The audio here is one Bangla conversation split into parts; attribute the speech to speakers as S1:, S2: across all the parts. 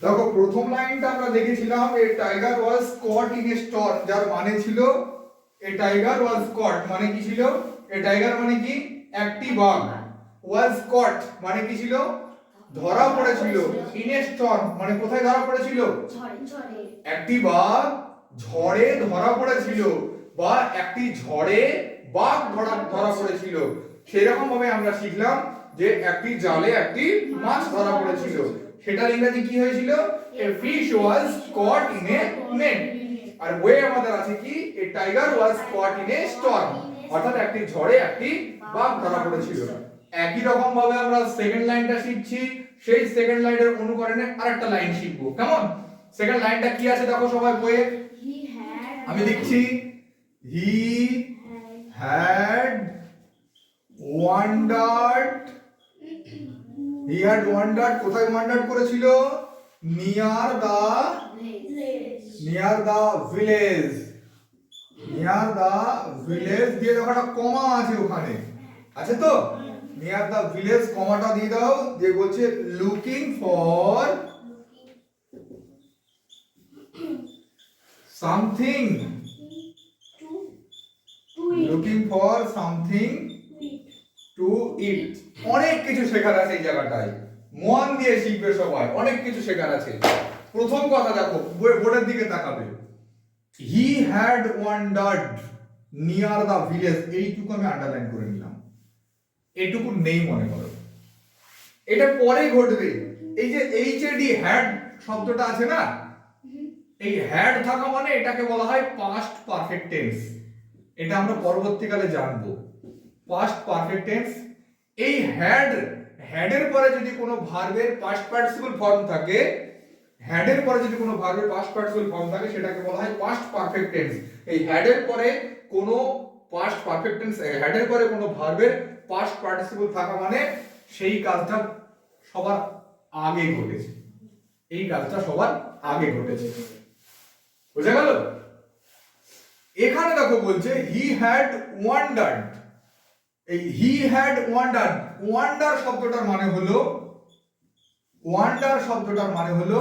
S1: দেখো প্রথম লাইনটা আমরা দেখেছিলাম a tiger was caught in a storm, যার মানে ছিল এ টাইগার ওয়াজ কট মানে কি ছিল, এ টাইগার মানে কি একটি বাঘ, ওয়াজ কট মানে কি ছিল ধরা পড়েছিল, ইন এ স্টর মানে কোথায় ধরা পড়েছিল, একটি বাঘ ঝড়ে ধরা পড়েছিল বা একটি ঝড়ে বাঘ ধরা পড়েছিল। সেরকম ভাবে আমরা শিখলাম যে একটি জালে একটি মাছ ধরা পড়েছিল, সেটার ইংরেজি কি হয়েছিল, a fish was caught in a net. আর ওয়ে আমাদের আছে কি, a tiger was caught in a storm, অর্থাৎ একটি ঝড়ে একটি বাঘ ধরা পড়েছিল। একই রকম ভাবে আমরা সেকেন্ড লাইনটা শিখছি, সেই সেকেন্ড লাইনের অনুকরণে আরেকটা লাইন শিখবো। কেমন, সেকেন্ড লাইনটা কি আছে দেখো সবাই বইয়ে, আমি লিখছি হি had wandered, he had wandered কোথায় ওয়ান্ডার্ড করেছিল, near the village, near the village দিয়ে দেখো একটা কমা আছে ওখানে, আছে তো, নিয়ার দা ভিলেজ কমাটা দিয়ে দাও, দিয়ে বলছে looking for something, looking for something to eat. অনেক কিছু শেখার আছে এই জায়গাটায়, মন দিয়ে শিখবে সবাই, অনেক কিছু শেখার আছে। প্রথম কথা দেখো, বোর্ডের দিকে তাকাবে, he had wandered near the village, এইটুকু আমি আন্ডারলাইন করে নিলাম, এইটুকু নেই মনে করো, এটা পরে ঘটবে। এই যে এইচএডি হ্যাড শব্দটা আছে না, এই হ্যাড থাকা মানে এটাকে বলা হয় পাস্ট পারফেক্ট টেন্স, এটা আমরা পরবর্তীকালে জানবো। পাস্ট পারফেক্ট টেন্স, এই হ্যাডের পরে যদি কোনো ভার্বের পাস্ট পার্টিসিপল ফর্ম থাকে, হ্যাডের পরে যদি কোনো ভার্বের পাস্ট পার্টিসিপল ফর্ম থাকে সেটাকে বলা হয় পাস্ট পারফেক্ট টেন্স। এই হ্যাডের পরে কোনো পাস্ট পারফেক্ট টেন্স, হ্যাডের পরে কোনো ভার্বের পাস্ট পার্টিসিপল থাকা মানে সেই কাজটা সবার আগে ঘটেছে, এই কাজটা সবার আগে ঘটেছে, বুঝা গেল? এখানে দেখো বলছে হি হ্যাড ওয়ান্ডার্ড, এই হি হ্যাড ওয়ান্ডার্ড, ওয়ান্ডার শব্দটার মানে হলো, ওয়ান্ডার শব্দটার মানে হলো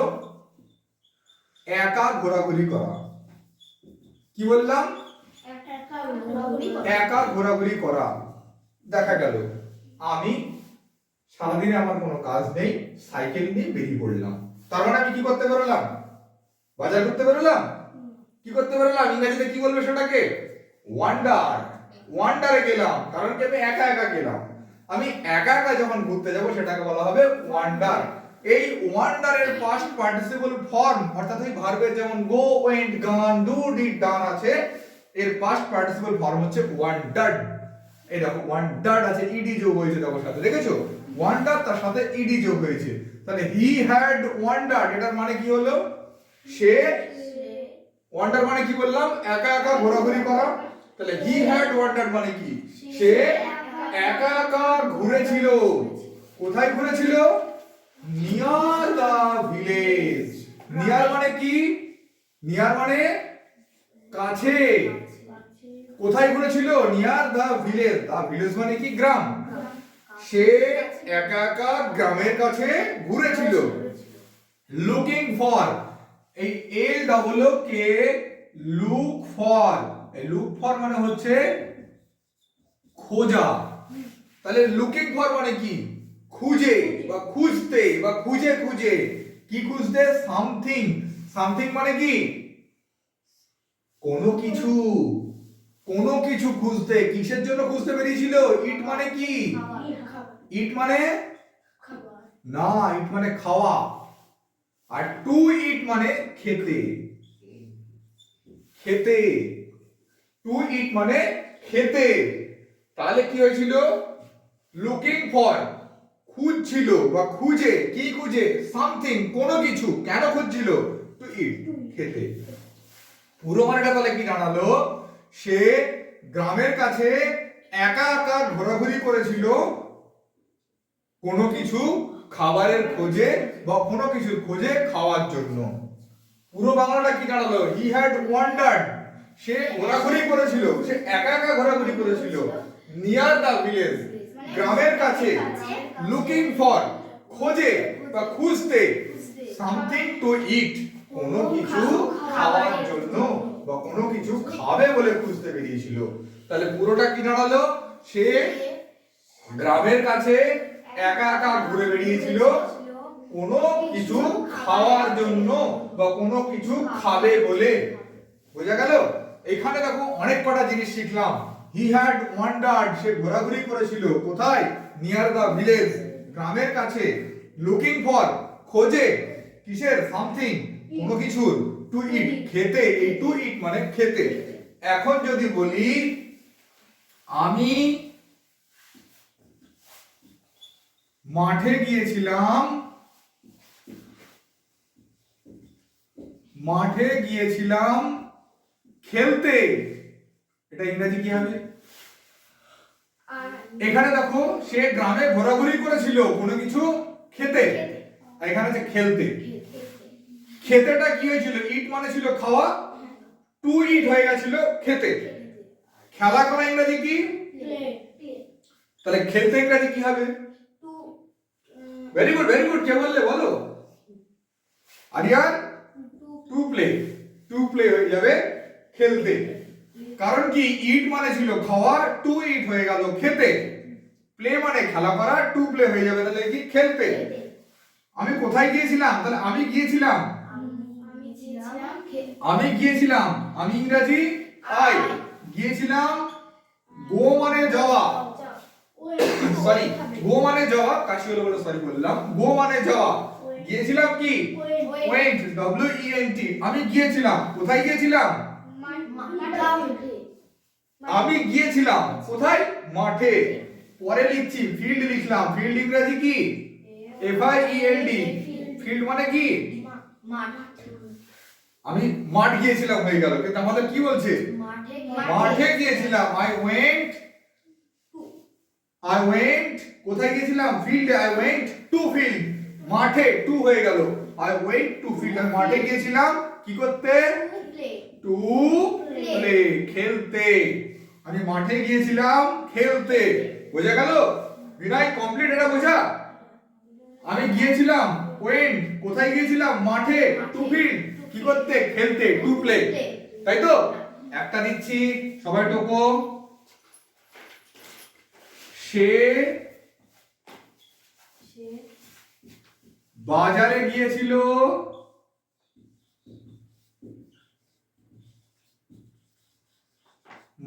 S1: একা ঘোরাঘুরি করা। কি বললাম, একা ঘোরাঘুরি করা। দেখা গেল আমি সারাদিনে আমার কোনো কাজ নেই, সাইকেল নিয়ে বেরিয়ে পড়লাম, তার মানে আমি কি করতে বেরোলাম, বাজার করতে বেরোলাম, কি করতে বেরোলাম, ইংরেজিতে কি বলবে সেটাকে, ওয়ান্ডার, ওয়ান্ডারে গেলাম, কারণ কি আমি একা একা গেলাম, আমি একা একা যখন ঘুরতে যাব সেটাকে বলা হবে ওয়ান্ডার। এই ওয়ান্ডারের পাস্ট পার্টিসিপল ফর্ম, অর্থাৎ এই ভার্বের যেমন গো, ওয়েন্ট, গান, ডু, ডিড, ডান আছে, এর পাস্ট পার্টিসিপল ফর্ম হচ্ছে ওয়ান্ডার্ড। এই দেখো ওয়ান্ডার্ড আছে, ইডি যোগ হয়েছে, দেখো সাথে দেখেছো, ওয়ান্ডার তার সাথে ইডি যোগ হয়েছে, তাহলে হি হ্যাড ওয়ান্ডার্ড, এটার মানে কি হলো, সে, ওয়ান্ডার মানে কি বললাম, একা একা ঘোরাঘুরি করা, তাহলে হি হ্যাড ওয়ান্ডার্ড মানে কি, সে একা একা ঘুরেছিল, কোথায় ঘুরেছিল, নিয়ার দা ভিলেজ। নিয়ার মানে কি, নিয়ার মানে কাছে, কোথায় ঘুরেছিল, near the village, the village মানে কি গ্রাম, সে একা একা গ্রামের কাছে ঘুরেছিল। লুকিং ফর, এই L double O K, look for, এই লুক ফর মানে হচ্ছে খোঁজা, তাহলে লুকিং ফর মানে কি, খুঁজে বা খুঁজতে বা খুঁজে খুঁজে, কি খুঁজতে, সামথিং, সামথিং মানে কি, কোনো কিছু, কোনো কিছু খুঁজতে, কিসের জন্য খুঁজতে বেরিয়েছিল, ইট মানে কি, ইট মানে না, ইট মানে খাওয়া, আর টু ইট মানে খেতে, খেতে, টু ইট মানে খেতে, তাহলে কি হয়েছিল, লুকিং ফর খুঁজছিল বা খুঁজে, কি খুঁজে, সামথিং কোনো কিছু, কেন খুঁজছিল, টু ইট খেতে। পুরো মানেটা তাহলে কি দাঁড়ালো, সে গ্রামের কাছে একা একা ঘোরাঘুরি করেছিল কোনো কিছু খাবারের খোঁজে বা কোনো কিছুর খোঁজে খাওয়ার জন্য। পুরো বাংলাটা কি দাঁড়ালো, হি হ্যাড ওয়ান্ডার্ড, সে ঘোরাঘুরি করেছিল, সে একা একা ঘোরাঘুরি করেছিল, নিয়ার দা ভিলেজ গ্রামের কাছে, লুকিং ফর খোঁজে বা খুঁজতে, সামথিং টু ইট, কোনো কিছু খাওয়ার জন্য বা কোনো কিছু খাবে বলে খুঁজতে বেরিয়েছিল। তাহলে পুরোটা কি দাঁড়ালো, সে গ্রামের কাছে একা একা ঘুরে বেরিয়েছিল কোনো কিছু খাওয়ার জন্য বা কোনো কিছু খাবে বলে। বোঝা গেল? এখানে দেখো অনেক কটা জিনিস শিখলাম। হি হ্যাড ওয়ান্ডার্ড, সে ঘোরাঘুরি করেছিল কোথায়, নিয়ার দা ভিলেজ, গ্রামের কাছে। লুকিং ফর, খোঁজে, কিসের, সামথিং, কোনো কিছুর। টু ইট, খেতে, এই টু ইট মানে খেতে। এখন যদি বলি আমি মাঠে গিয়েছিলাম, মাঠে গিয়েছিলাম খেলতে, এটা ইংরেজি কি হবে? এখানে দেখো সে গ্রামে ঘোরাঘুরি করেছিল কোনো কিছু খেতে, আর এখানে আছে খেলতে। খেতেটা কি হয়েছিল, ইট মানে ছিল খাওয়া, টু ইট হয়ে গেছিল খেতে। খেলা করা ইংরেজি কি? তাহলে খেলতে ইংরেজি কি হবে? Very good, very good. কে বললে বলো? Aryan? To play, to play হয়ে যাবে খেলতে। কারণ কি, ইট মানে ছিল খাওয়া, টু ইট হয়ে গেল খেতে। প্লে মানে খেলা করা, টু প্লে হয়ে যাবে তাহলে কি খেলতে। আমি কোথায় গিয়েছিলাম, তাহলে আমি গিয়েছিলাম, আমি গিয়েছিলাম, আমি ইংরেজি আই। গিয়েছিলাম, গো মানে যাওয়া, সরি গো মানে যাওয়া, কাশি হলো বলে সরি বললাম। গো মানে যাওয়া, গিয়েছিলাম কি went, W E N T. আমি গিয়েছিলাম, কোথায় গিয়েছিলাম? আমি গিয়েছিলাম কোথায়? মাঠে। পরে লিখছি ফিল্ড লিখলাম, ফিল্ড ইংরেজি কি? F I E L D. Field মানে কি? আমি মাঠ গিয়েছিলাম হয়ে গেল, কিন্তু আমাদের কি বলছে? মাঠে গিয়েছিলাম। আই ওয়েন্ট, কোথায় গিয়েছিলাম? ফিল্ডে। আই ওয়েন্ট টু ফিল্ড, মাঠে, টু হয়ে গেল। আই ওয়েন্ট টু ফিল্ড, আমি মাঠে গিয়েছিলাম কি করতে? টু প্লে, খেলতে। আমি মাঠে গিয়েছিলাম খেলতে। বোঝা গেল? বিনয় কমপ্লিট এটা বোঝা? আমি গিয়েছিলাম ওয়েন্ট, কোথায় গিয়েছিলাম? মাঠে, টু ফিল্ড, কি করতে? খেলতে, টু প্লে। তাই তো? একটা দিচ্ছি, সবাই টোকো। সে বাজারে গিয়েছিল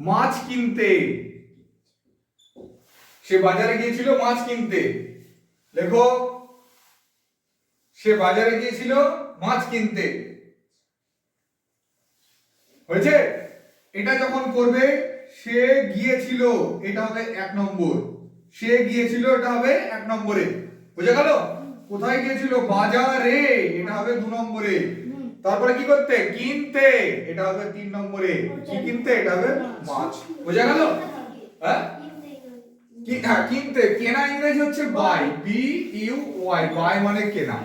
S1: মাছ কিনতে। সে বাজারে গিয়েছিল মাছ কিনতে। দেখো, সে বাজারে গিয়েছিল মাছ কিনতে। হয়েছে? এটা যখন করবে, সে গিয়েছিল, এটা হবে 1 নম্বর। সে গিয়েছিল, এটা হবে 1 নম্বরে। বুঝা গেল? কোথায় গিয়েছিল? বাজারে, এটা হবে 2 নম্বরে। তারপরে কি করতে? কিনতে, এটা হবে 3 নম্বরে। কি কিনতে? এটা হবে মাছ। বুঝা গেল? হ্যাঁ, কিনতে। কেনা ইংরেজি হচ্ছে buy, B U Y, buy মানে কেনা।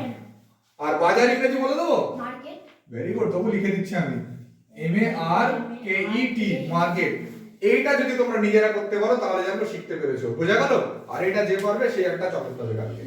S1: আর বাজার ইংরেজি বলে দেবো? মার্কেট। ভেরি গুড, তবু লিখে দিচ্ছি আমি, M A R K E T, market. এইটা যদি তোমরা নিজেরা করতে পারো তাহলে জানো শিখতে পেরেছো। বোঝা গেল? আর এটা যে পারবে সে একটা চকলেট পাবে কালকে।